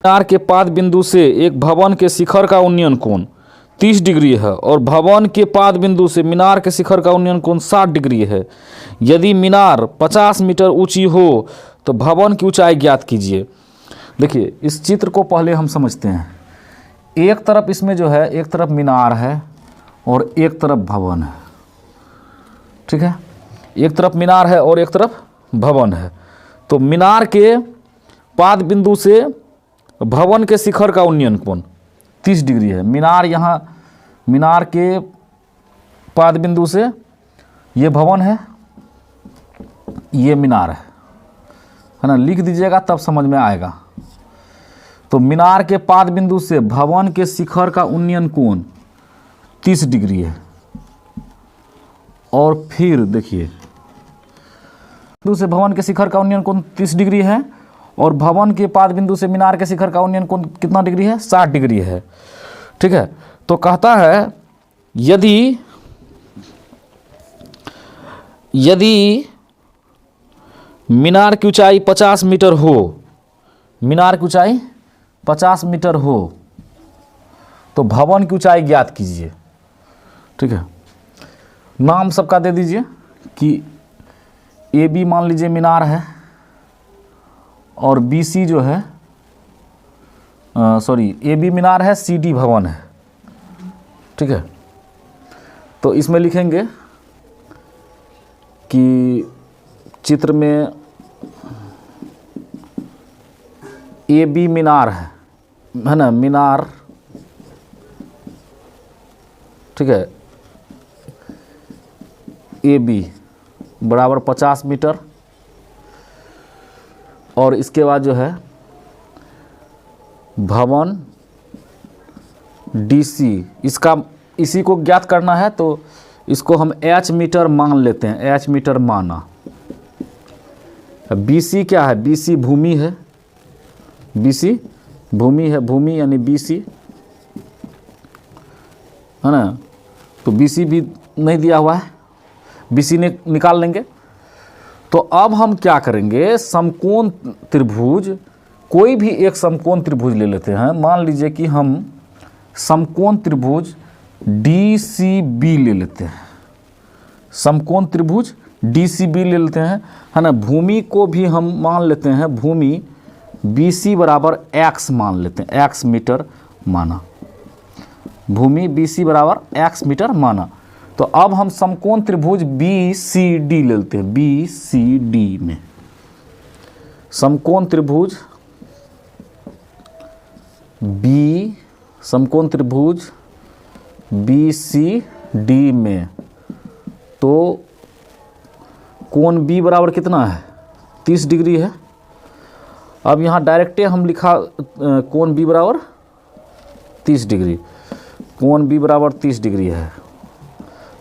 मीनार के पाद बिंदु से एक भवन के शिखर का उन्नयन कोण 30 डिग्री है और भवन के पाद बिंदु से मीनार के शिखर का उन्नयन कोण 60 डिग्री है। यदि मीनार 50 मीटर ऊंची हो तो भवन की ऊंचाई ज्ञात कीजिए। देखिए इस चित्र को पहले हम समझते हैं। एक तरफ इसमें जो है, एक तरफ मीनार है और एक तरफ भवन है, ठीक है। एक तरफ मीनार है और एक तरफ भवन है। तो मीनार के पाद बिंदु से भवन के शिखर का उन्नयन कोण 30 डिग्री है। मीनार के पाद बिंदु से ये भवन है, ये मीनार है ना। लिख दीजिएगा तब समझ में आएगा। तो मीनार के पाद बिंदु से भवन के शिखर का उन्नयन कोण 30 डिग्री है। और फिर देखिए बिंदु से भवन के शिखर का उन्नयन कोण 30 डिग्री है और भवन के पाद बिंदु से मीनार के शिखर का उन्नयन कोण कितना डिग्री है? 60 डिग्री है, ठीक है। तो कहता है यदि मीनार की ऊंचाई 50 मीटर हो, मीनार की ऊंचाई 50 मीटर हो तो भवन की ऊंचाई ज्ञात कीजिए, ठीक है। नाम सबका दे दीजिए कि ए बी मान लीजिए मीनार है और बी सी जो है ए बी मीनार है, सी डी भवन है, ठीक है। तो इसमें लिखेंगे कि चित्र में ए बी मीनार है ना, मीनार, ठीक है। ए बी बराबर 50 मीटर और इसके बाद जो है भवन डी सी, इसी को ज्ञात करना है तो इसको हम एच मीटर मान लेते हैं। एच मीटर माना। बी सी क्या है? बी सी भूमि है, बी सी भूमि है, भूमि यानी बी सी है ना। तो बी सी भी नहीं दिया हुआ है, बी सी ने निकाल लेंगे। तो अब हम क्या करेंगे, समकोण त्रिभुज, कोई भी एक समकोण त्रिभुज ले लेते हैं। मान लीजिए कि हम समकोण त्रिभुज डी सी बी ले लेते हैं, समकोण त्रिभुज डी सी बी ले लेते हैं, है ना। भूमि को भी हम मान लेते हैं, भूमि बी सी बराबर एक्स मान लेते हैं, एक्स मीटर माना, भूमि बी सी बराबर एक्स मीटर माना। तो अब हम समकोण त्रिभुज बी सी डी ले लेते हैं। बी सी डी में समकोण त्रिभुज बी सी डी में तो कोण बी बराबर कितना है? 30 डिग्री है। अब यहाँ डायरेक्टे हम लिखा कोण बी बराबर 30 डिग्री, कोण बी बराबर 30 डिग्री है।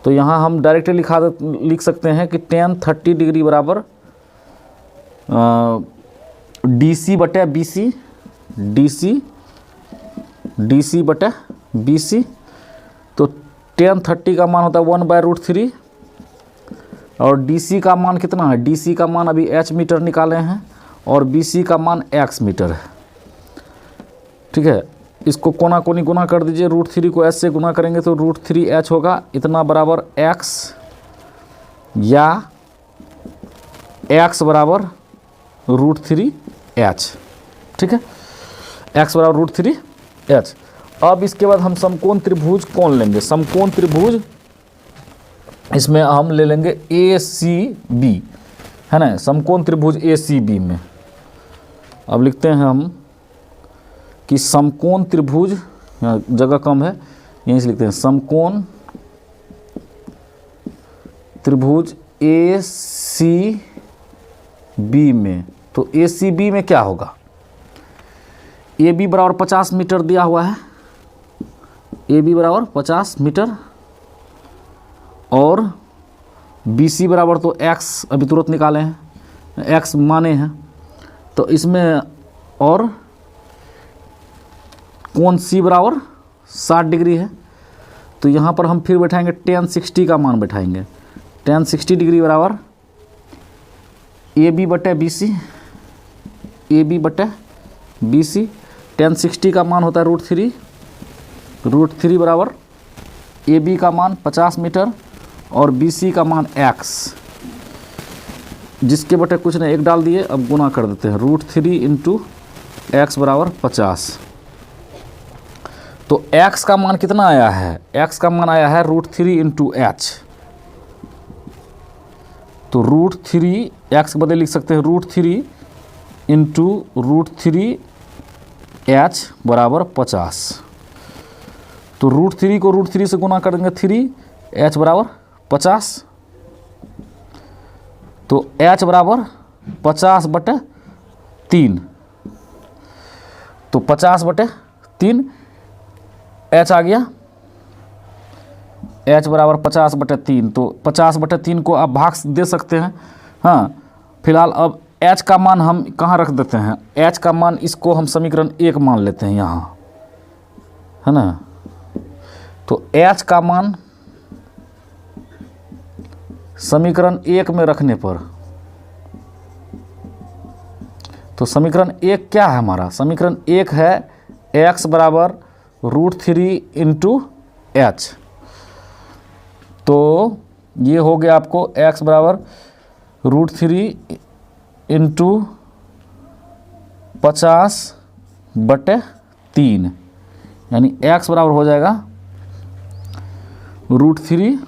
तो यहाँ हम डायरेक्ट लिख सकते हैं कि tan 30 डिग्री बराबर डी सी बटे बी सी, डी सी बटे बी सी। तो tan 30 का मान होता है 1/√3 और डी सी का मान कितना है? डी सी का मान अभी h मीटर निकाले हैं और बी सी का मान x मीटर है, ठीक है। इसको कोना कोनी गुना कर दीजिए, √3 को h से गुना करेंगे तो √3h होगा, इतना बराबर x, या x बराबर √3h, ठीक है। x बराबर √3h। अब इसके बाद हम समकोण त्रिभुज कौन लेंगे? समकोण त्रिभुज इसमें हम ले लेंगे ए सी बी, है ना। समकोण त्रिभुज ए सी बी में अब लिखते हैं हम कि समकोण त्रिभुज, यहाँ जगह कम है यहीं से लिखते हैं, समकोण त्रिभुज ए सी बी में। तो ए सी बी में क्या होगा? ए बी बराबर 50 मीटर दिया हुआ है, ए बी बराबर 50 मीटर और बी सी बराबर तो एक्स अभी तुरंत निकाले हैं, एक्स माने हैं। तो इसमें और कोण सी बराबर 60 डिग्री है। तो यहाँ पर हम फिर बैठाएंगे tan 60 का मान बैठाएंगे। tan 60 डिग्री बराबर ए बी बटे बी सी, ए बी बटे बी सी। tan60 का मान होता है √3 बराबर AB का मान 50 मीटर और BC का मान x, जिसके बटे कुछ नहीं 1 डाल दिए, अब गुना कर देते हैं √3 इंटू x बराबर 50। तो x का मान कितना आया है, x का मान आया है √3 इंटू h। तो √3 x बदले लिख सकते हैं √3 इंटू √3h बराबर 50। तो √3 को √3 से गुना कर देंगे 3h बराबर 50। तो h बराबर 50/3, तो 50/3 h आ गया, h बराबर 50/3। तो 50/3 को आप भाग दे सकते हैं। हाँ, फिलहाल अब h का मान हम कहाँ रख देते हैं, h का मान इसको हम समीकरण 1 मान लेते हैं यहाँ, है ना। तो h का मान समीकरण 1 में रखने पर, तो समीकरण 1 क्या है हमारा, समीकरण 1 है x बराबर √3 इंटू h। तो ये हो गया आपको x बराबर √3 इंटू 50/3, यानी x बराबर हो जाएगा √3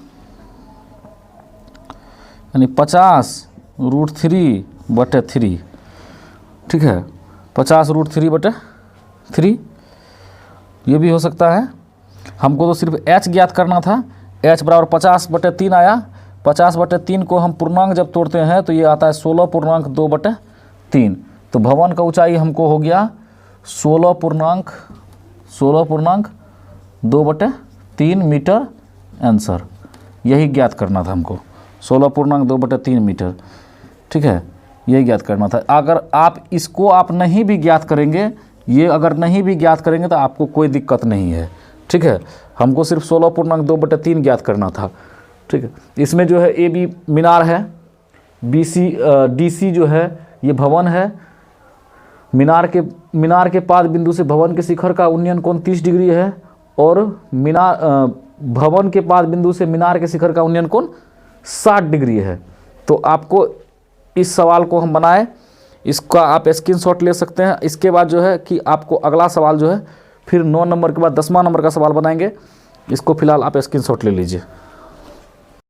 यानी 50√3/3, ठीक है, 50√3/3। ये भी हो सकता है। हमको तो सिर्फ h ज्ञात करना था, h बराबर 50/3 आया। 50/3 को हम पूर्णांक जब तोड़ते हैं तो ये आता है 16.2/3। तो भवन का ऊंचाई हमको हो गया 16.2/3 मीटर आंसर। यही ज्ञात करना था हमको, 16.2/3 मीटर, ठीक है, यही ज्ञात करना था। अगर आप इसको आप नहीं भी ज्ञात करेंगे, ये अगर नहीं भी ज्ञात करेंगे तो आपको कोई दिक्कत नहीं है, ठीक है। हमको सिर्फ 16.2/3 ज्ञात करना था, ठीक है। इसमें जो है AB मीनार है, DC जो है ये भवन है। मीनार के पाद बिंदु से भवन के शिखर का उन्नयन कोण 30 डिग्री है और भवन के पाद बिंदु से मीनार के शिखर का उन्नयन कोण 60 डिग्री है। तो आपको इस सवाल को हम बनाए, इसका आप स्क्रीनशॉट ले सकते हैं। इसके बाद जो है कि आपको अगला सवाल जो है फिर 9 नंबर के बाद 10वां नंबर का सवाल बनाएंगे। इसको फिलहाल आप स्क्रीनशॉट ले लीजिए।